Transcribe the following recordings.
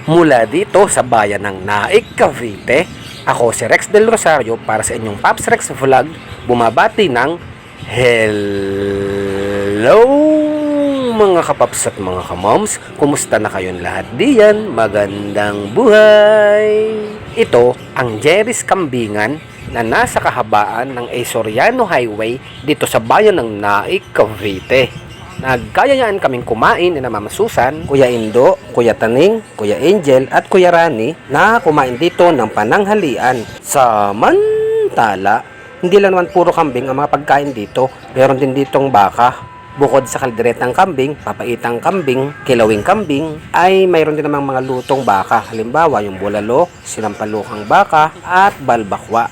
Mula dito sa bayan ng Naik, Cavite, ako si Rex Del Rosario para sa inyong Pops Rex Vlog, bumabati ng hello mga kapaps at mga kamoms. Kumusta na kayong lahat diyan? Magandang buhay! Ito ang Jerry's Kambingan na nasa kahabaan ng Soriano Highway dito sa bayan ng Naik, Cavite. Nagkayayaan kaming kumain na Mama Susan, Kuya Indo, Kuya Taning, Kuya Angel at Kuya Rani na kumain dito ng pananghalian. Samantala, hindi lang naman puro kambing ang mga pagkain dito. Meron din ditong baka. Bukod sa kalderetang kambing, papaitang kambing, kilawing kambing, ay mayroon din namang mga lutong baka. Halimbawa, yung bulalo, sinampalukang baka, at balbakwa.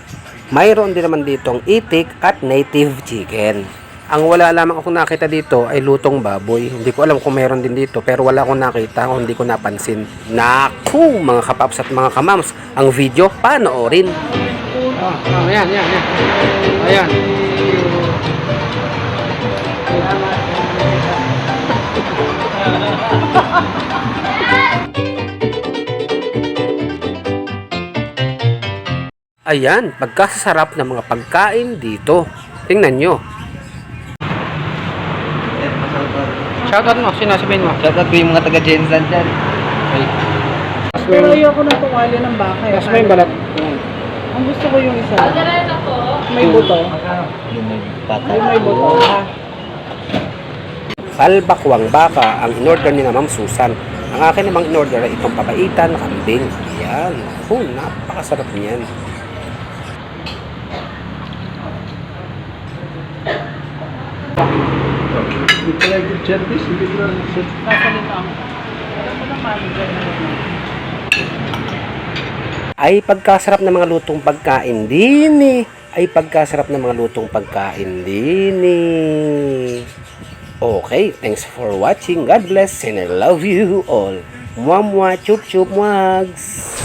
Mayroon din naman ditong itik at native chicken. Ang wala lamang akong nakita dito ay lutong baboy. Hindi ko alam kung meron din dito, pero wala akong nakita o hindi ko napansin. Naku, mga kapaps at mga kamams, ang video panoorin. Ayan. Ayan. Ayan, pagkasasarap ng mga pagkain dito. Tingnan nyo. Shoutout mo, sinasabihin mo. Shoutout ko yung mga taga-Jensan dyan. Pero ayoko na tuwali ng baka. Mas may balat. Ang gusto ko yung isa. May buto. Yung may pata. Yung may buto. Balbakwang baka ang in-order ni na Ma'am Susan. Ang akin namang in-order ay itong papaitan na kambing. Ayan. Oh, napakasarap niyan. Ito lang yung service. Hindi ko lang yung sasalita mo. Alam mo naman. Ay pagkasarap ng mga lutong pagkain din eh. Ay pagkasarap ng mga lutong pagkain din eh. Okay, thanks for watching. God bless and I love you all. Mwah mwah, chup chup, mwags.